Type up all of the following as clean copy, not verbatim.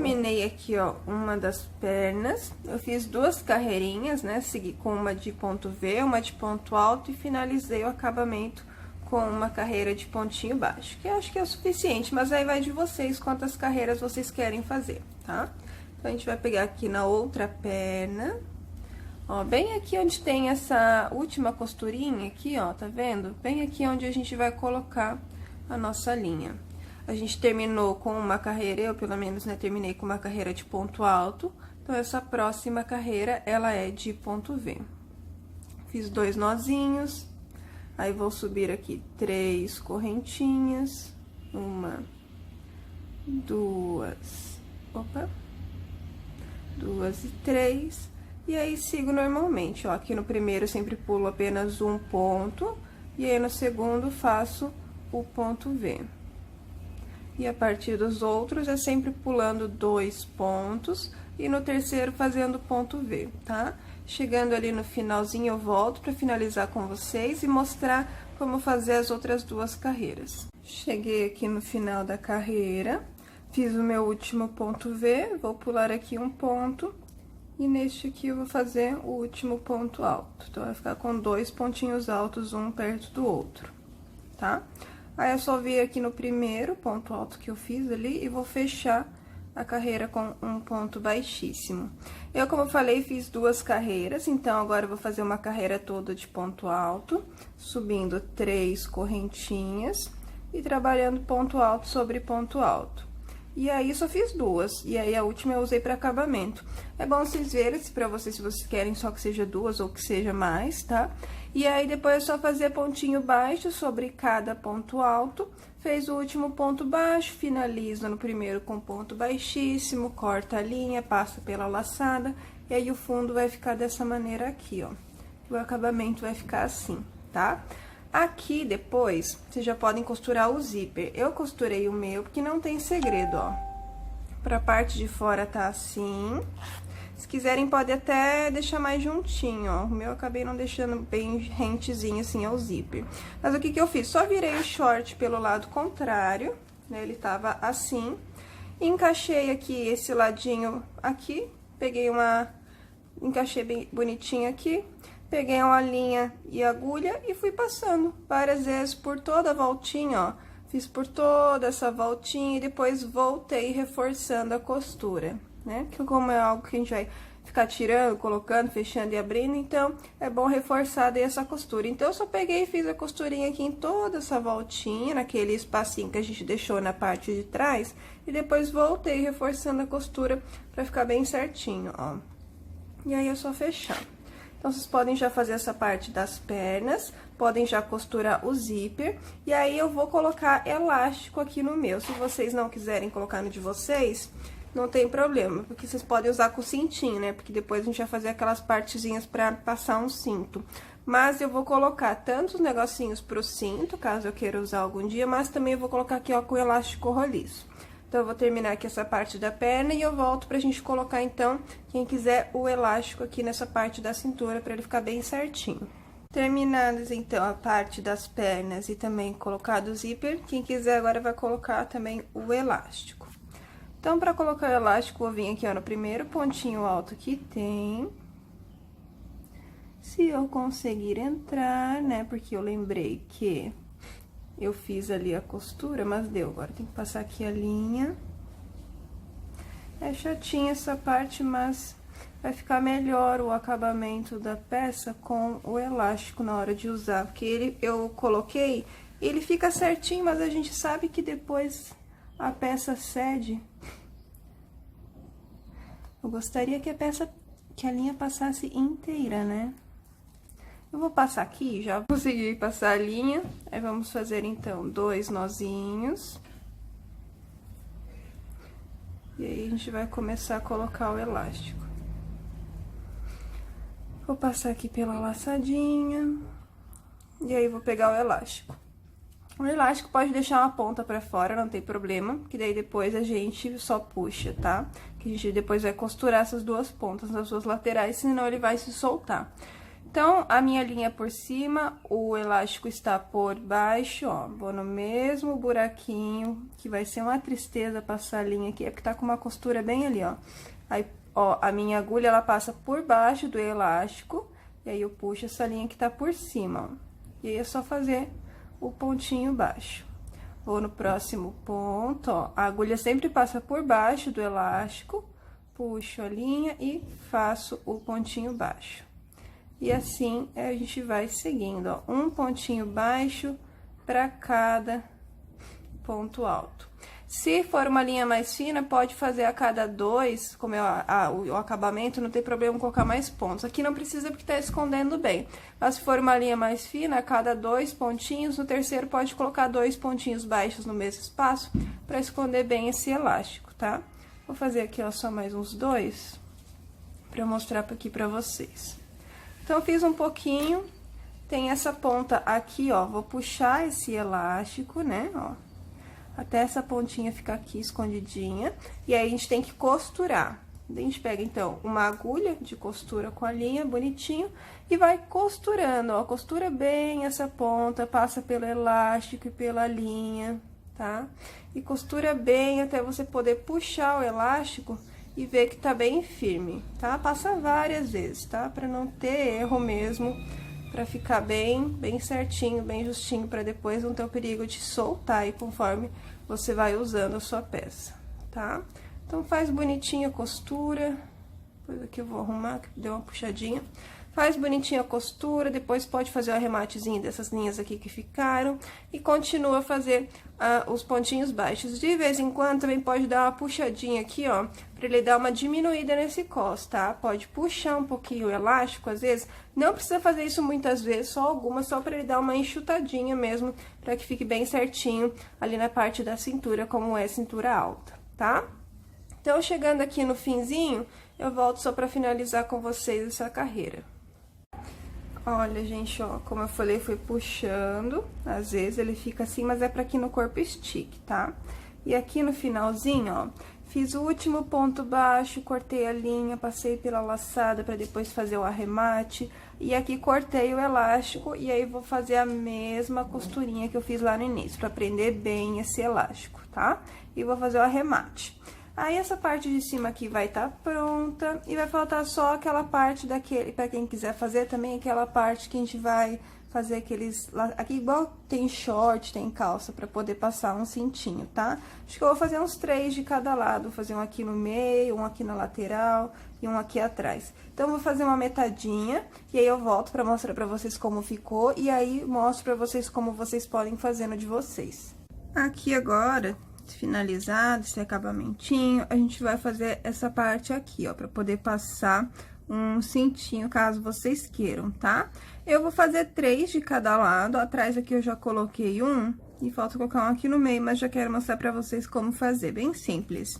terminei aqui, ó, uma das pernas. Eu fiz duas carreirinhas, né? Segui com uma de ponto V, uma de ponto alto e finalizei o acabamento com uma carreira de pontinho baixo, que eu acho que é o suficiente, mas aí vai de vocês quantas carreiras vocês querem fazer, tá? Então, a gente vai pegar aqui na outra perna, ó, bem aqui onde tem essa última costurinha aqui, ó, tá vendo? Bem aqui onde a gente vai colocar a nossa linha. A gente terminou com uma carreira, eu pelo menos, né, terminei com uma carreira de ponto alto, então, essa próxima carreira, ela é de ponto V. Fiz 2 nozinhos, aí vou subir aqui 3 correntinhas, 1, 2, opa, 2 e 3, e aí sigo normalmente, ó, aqui no primeiro eu sempre pulo apenas um ponto, e aí no segundo faço o ponto V. E a partir dos outros, é sempre pulando 2 pontos, e no terceiro fazendo ponto V, tá? Chegando ali no finalzinho, eu volto pra finalizar com vocês e mostrar como fazer as outras 2 carreiras. Cheguei aqui no final da carreira, fiz o meu último ponto V, vou pular aqui um ponto, e neste aqui eu vou fazer o último ponto alto. Então, vai ficar com 2 pontinhos altos, um perto do outro, tá? Aí, eu só vir aqui no primeiro ponto alto que eu fiz ali e vou fechar a carreira com um ponto baixíssimo. Eu, como eu falei, fiz 2 carreiras, então, agora eu vou fazer uma carreira toda de ponto alto, subindo 3 correntinhas e trabalhando ponto alto sobre ponto alto. E aí, só fiz 2, e aí a última eu usei para acabamento. É bom vocês verem pra vocês, se vocês querem só que seja 2 ou que seja mais, tá? E aí, depois é só fazer pontinho baixo sobre cada ponto alto. Fez o último ponto baixo, finaliza no primeiro com ponto baixíssimo, corta a linha, passa pela laçada, e aí o fundo vai ficar dessa maneira aqui, ó. O acabamento vai ficar assim, tá? Aqui, depois, vocês já podem costurar o zíper. Eu costurei o meu, porque não tem segredo, ó. Pra parte de fora tá assim. Se quiserem, pode até deixar mais juntinho, ó. O meu eu acabei não deixando bem rentezinho, assim, ao zíper. Mas o que que eu fiz? Só virei o short pelo lado contrário, né? Ele tava assim. Encaixei aqui esse ladinho aqui. Peguei encaixei bem bonitinho aqui. Peguei uma linha e agulha e fui passando várias vezes por toda a voltinha, ó. Fiz por toda essa voltinha e depois voltei reforçando a costura, né? Que como é algo que a gente vai ficar tirando, colocando, fechando e abrindo, então, é bom reforçar daí essa costura. Então, eu só peguei e fiz a costurinha aqui em toda essa voltinha, naquele espacinho que a gente deixou na parte de trás, e depois voltei reforçando a costura pra ficar bem certinho, ó. E aí, é só fechar. Então, vocês podem já fazer essa parte das pernas, podem já costurar o zíper, e aí eu vou colocar elástico aqui no meu. Se vocês não quiserem colocar no de vocês, não tem problema, porque vocês podem usar com cintinho, né? Porque depois a gente vai fazer aquelas partezinhas pra passar um cinto. Mas eu vou colocar tanto os negocinhos pro cinto, caso eu queira usar algum dia, mas também eu vou colocar aqui, ó, com elástico roliço. Então, eu vou terminar aqui essa parte da perna e eu volto pra gente colocar, então, quem quiser o elástico aqui nessa parte da cintura, pra ele ficar bem certinho. Terminadas, então, a parte das pernas e também colocado o zíper, quem quiser agora vai colocar também o elástico. Então, pra colocar o elástico, vou vir aqui, ó, no primeiro pontinho alto que tem. Se eu conseguir entrar, né, porque eu lembrei que eu fiz ali a costura, mas deu. Agora, tem que passar aqui a linha. É chatinha essa parte, mas vai ficar melhor o acabamento da peça com o elástico na hora de usar. Porque eu coloquei, ele fica certinho, mas a gente sabe que depois a peça cede. Eu gostaria que a linha passasse inteira, né? Eu vou passar aqui, já consegui passar a linha. Aí, vamos fazer, então, 2 nozinhos. E aí, a gente vai começar a colocar o elástico. Vou passar aqui pela laçadinha. E aí, vou pegar o elástico. O elástico pode deixar uma ponta pra fora, não tem problema, que daí depois a gente só puxa, tá? Que a gente depois vai costurar essas 2 pontas nas 2 laterais, senão ele vai se soltar. Então, a minha linha por cima, o elástico está por baixo, ó. Vou no mesmo buraquinho, que vai ser uma tristeza passar a linha aqui, é porque tá com uma costura bem ali, ó. Aí, ó, a minha agulha, ela passa por baixo do elástico, e aí eu puxo essa linha que tá por cima, ó. E aí é só fazer o pontinho baixo. Vou no próximo ponto, ó. A agulha sempre passa por baixo do elástico, puxo a linha e faço o pontinho baixo. E assim, a gente vai seguindo, ó, um pontinho baixo para cada ponto alto. Se for uma linha mais fina, pode fazer a cada dois, como é o acabamento, não tem problema colocar mais pontos. Aqui não precisa porque tá escondendo bem. Mas se for uma linha mais fina, a cada 2 pontinhos, no terceiro pode colocar 2 pontinhos baixos no mesmo espaço, para esconder bem esse elástico, tá? Vou fazer aqui, ó, só mais uns 2, para mostrar aqui pra vocês. Então, fiz um pouquinho, tem essa ponta aqui, ó, vou puxar esse elástico, né, ó, até essa pontinha ficar aqui escondidinha, e aí a gente tem que costurar. A gente pega, então, uma agulha de costura com a linha, bonitinho, e vai costurando, ó, costura bem essa ponta, passa pelo elástico e pela linha, tá? E costura bem até você poder puxar o elástico e ver que tá bem firme, tá? Passa várias vezes, tá? Pra não ter erro mesmo, pra ficar bem certinho, bem justinho, pra depois não ter o perigo de soltar aí conforme você vai usando a sua peça, tá? Então, faz bonitinha a costura, depois aqui eu vou arrumar, que deu uma puxadinha. Faz bonitinha a costura, depois pode fazer o arrematezinho dessas linhas aqui que ficaram. E continua a fazer os pontinhos baixos. De vez em quando, também pode dar uma puxadinha aqui, ó, pra ele dar uma diminuída nesse cos, tá? Pode puxar um pouquinho o elástico, às vezes. Não precisa fazer isso muitas vezes, só algumas, só pra ele dar uma enxutadinha mesmo, pra que fique bem certinho ali na parte da cintura, como é cintura alta, tá? Então, chegando aqui no finzinho, eu volto só pra finalizar com vocês essa carreira. Olha, gente, ó, como eu falei, fui puxando, às vezes ele fica assim, mas é pra aqui no corpo stick, tá? E aqui no finalzinho, ó, fiz o último ponto baixo, cortei a linha, passei pela laçada pra depois fazer o arremate. E aqui cortei o elástico e aí vou fazer a mesma costurinha que eu fiz lá no início, pra prender bem esse elástico, tá? E vou fazer o arremate. Aí, essa parte de cima aqui vai estar pronta e vai faltar só aquela parte daquele, pra quem quiser fazer também, aquela parte que a gente vai fazer aqueles, aqui igual tem short, tem calça, pra poder passar um cintinho, tá? Acho que eu vou fazer uns 3 de cada lado, vou fazer um aqui no meio, um aqui na lateral e um aqui atrás. Então, eu vou fazer uma metadinha e aí eu volto pra mostrar pra vocês como ficou e aí mostro pra vocês como vocês podem fazer no de vocês. Aqui agora, finalizado esse acabamentinho, a gente vai fazer essa parte aqui, ó, pra poder passar um cintinho, caso vocês queiram, tá? Eu vou fazer 3 de cada lado, atrás aqui eu já coloquei um, e falta colocar um aqui no meio, mas já quero mostrar pra vocês como fazer, bem simples.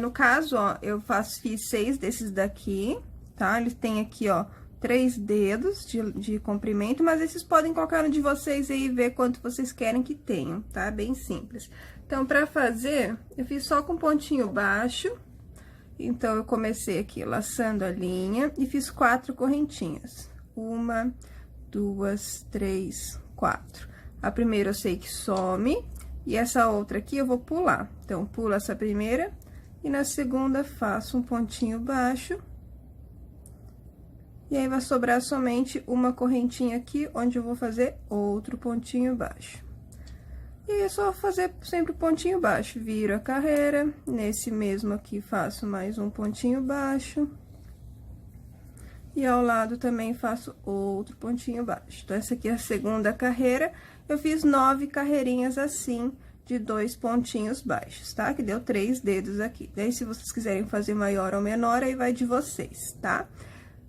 No caso, ó, fiz 6 desses daqui, tá? Eles têm aqui, ó, 3 dedos de comprimento, mas esses podem colocar no de vocês aí e ver quanto vocês querem que tenham, tá? Bem simples. Então, pra fazer, eu fiz só com pontinho baixo. Então, eu comecei aqui laçando a linha e fiz 4 correntinhas. 1, 2, 3, 4. A primeira eu sei que some, e essa outra aqui eu vou pular. Então, pulo essa primeira, e na segunda faço um pontinho baixo. E aí, vai sobrar somente uma correntinha aqui, onde eu vou fazer outro pontinho baixo. E aí, é só fazer sempre pontinho baixo, viro a carreira, nesse mesmo aqui faço mais um pontinho baixo. E ao lado também faço outro pontinho baixo. Então, essa aqui é a segunda carreira, eu fiz 9 carreirinhas assim, de 2 pontinhos baixos, tá? Que deu 3 dedos aqui. Daí, se vocês quiserem fazer maior ou menor, aí vai de vocês, tá?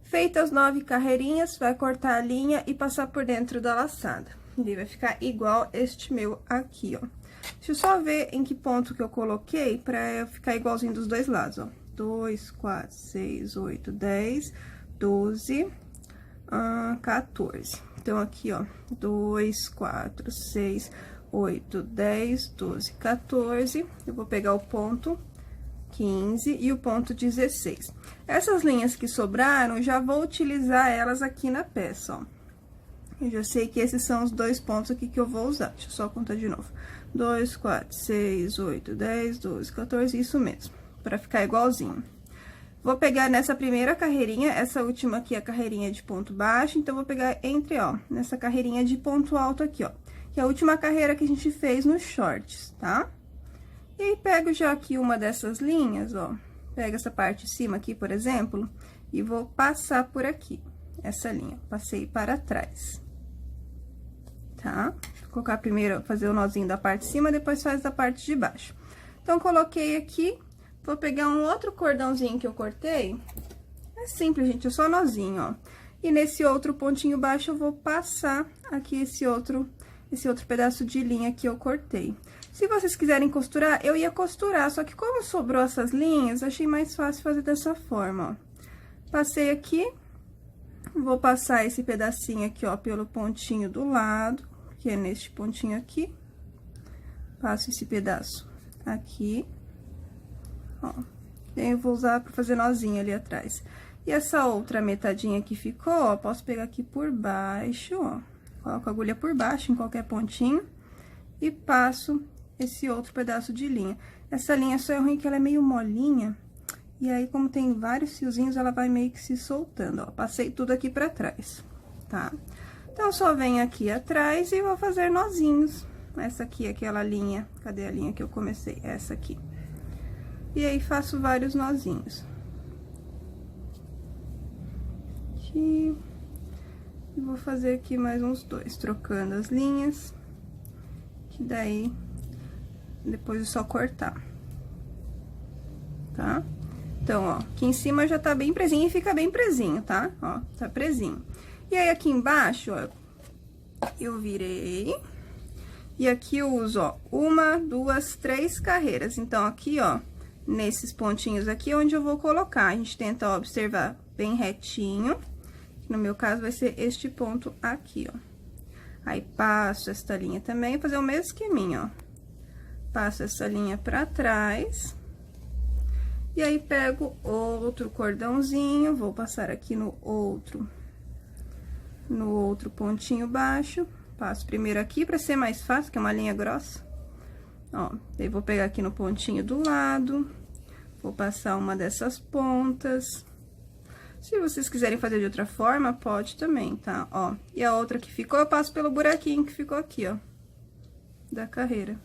Feitas as 9 carreirinhas, vai cortar a linha e passar por dentro da laçada. Ele vai ficar igual este meu aqui, ó. Deixa eu só ver em que ponto que eu coloquei pra ficar igualzinho dos dois lados, ó. 2, 4, 6, 8, 10, 12, 14. Então, aqui, ó, 2, 4, 6, 8, 10, 12, 14. Eu vou pegar o ponto 15 e o ponto 16. Essas linhas que sobraram, já vou utilizar elas aqui na peça, ó. Eu já sei que esses são os 2 pontos aqui que eu vou usar. Deixa eu só contar de novo. 2, 4, 6, 8, 10, 12, 14, isso mesmo, pra ficar igualzinho. Vou pegar nessa primeira carreirinha, essa última aqui é a carreirinha de ponto baixo, então, vou pegar entre, ó, nessa carreirinha de ponto alto aqui, ó, que é a última carreira que a gente fez nos shorts, tá? E aí, pego já aqui uma dessas linhas, ó, pego essa parte de cima aqui, por exemplo, e vou passar por aqui, essa linha, passei para trás. Tá? Vou colocar primeiro, fazer o nozinho da parte de cima, depois faz da parte de baixo. Então, coloquei aqui, vou pegar um outro cordãozinho que eu cortei. É simples, gente, é só nozinho, ó. E nesse outro pontinho baixo, eu vou passar aqui esse outro pedaço de linha que eu cortei. Se vocês quiserem costurar, eu ia costurar, só que como sobrou essas linhas, achei mais fácil fazer dessa forma, ó. Passei aqui, vou passar esse pedacinho aqui, ó, pelo pontinho do lado, que é neste pontinho aqui. Passo esse pedaço aqui, ó. Daí eu vou usar pra fazer nozinho ali atrás. E essa outra metadinha que ficou, ó, posso pegar aqui por baixo, ó. Coloco a agulha por baixo, em qualquer pontinho, e passo esse outro pedaço de linha. Essa linha só é ruim que ela é meio molinha, e aí, como tem vários fiozinhos, ela vai meio que se soltando, ó. Passei tudo aqui pra trás, tá? Então, só venho aqui atrás e vou fazer nozinhos. Essa aqui é aquela linha, cadê a linha que eu comecei? Essa aqui. E aí, faço vários nozinhos. Aqui. E vou fazer aqui mais uns 2, trocando as linhas. Que daí, depois é só cortar. Tá? Então, ó, aqui em cima já tá bem presinho e fica bem presinho, tá? Ó, tá presinho. E aí, aqui embaixo, ó, eu virei. E aqui eu uso, ó, 1, 2, 3 carreiras. Então, aqui, ó, nesses pontinhos aqui, onde eu vou colocar. A gente tenta observar bem retinho. No meu caso, vai ser este ponto aqui, ó. Aí, passo esta linha também, fazer o mesmo esqueminha, ó. Passo essa linha pra trás. E aí, pego outro cordãozinho, vou passar aqui no outro pontinho baixo. Passo primeiro aqui pra ser mais fácil, que é uma linha grossa. Ó, daí vou pegar aqui no pontinho do lado, vou passar uma dessas pontas. Se vocês quiserem fazer de outra forma, pode também, tá? Ó, e a outra que ficou, eu passo pelo buraquinho que ficou aqui, ó, da carreira.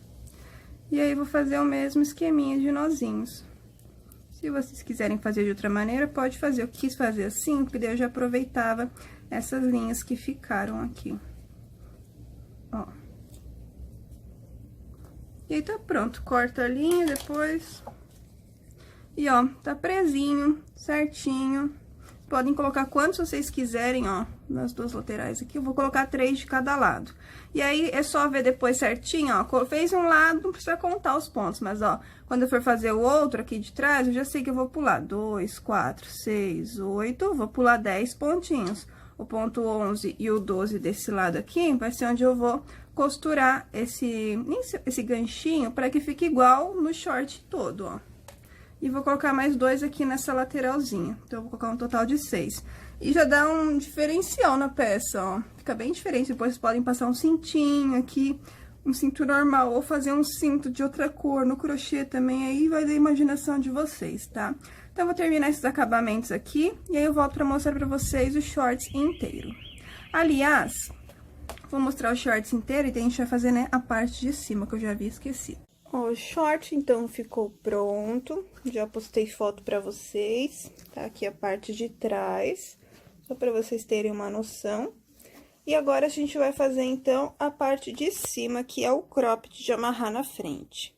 E aí, vou fazer o mesmo esqueminha de nozinhos. Se vocês quiserem fazer de outra maneira, pode fazer. Eu quis fazer assim, porque daí eu já aproveitava essas linhas que ficaram aqui. Ó. E aí, tá pronto. Corta a linha depois. E, ó, tá presinho, certinho. Podem colocar quantos vocês quiserem, ó, nas duas laterais aqui. Eu vou colocar 3 de cada lado. E aí, é só ver depois certinho, ó. Fez um lado, não precisa contar os pontos, mas, ó, quando eu for fazer o outro aqui de trás, eu já sei que eu vou pular 2, 4, 6, 8, vou pular 10 pontinhos. O ponto 11 e o 12 desse lado aqui, vai ser onde eu vou costurar esse ganchinho, para que fique igual no short todo, ó. E vou colocar mais 2 aqui nessa lateralzinha. Então, eu vou colocar um total de 6. E já dá um diferencial na peça, ó. Fica bem diferente. Depois, vocês podem passar um cintinho aqui, um cinto normal, ou fazer um cinto de outra cor no crochê também. Aí, vai da imaginação de vocês, tá? Então, eu vou terminar esses acabamentos aqui. E aí, eu volto pra mostrar pra vocês os shorts inteiro. Aliás, vou mostrar os shorts inteiro e daí a gente vai fazer, né, a parte de cima, que eu já havia esquecido. Ó, o short, então, ficou pronto. Já postei foto pra vocês. Tá aqui a parte de trás, só pra vocês terem uma noção. E agora, a gente vai fazer, então, a parte de cima, que é o cropped de amarrar na frente.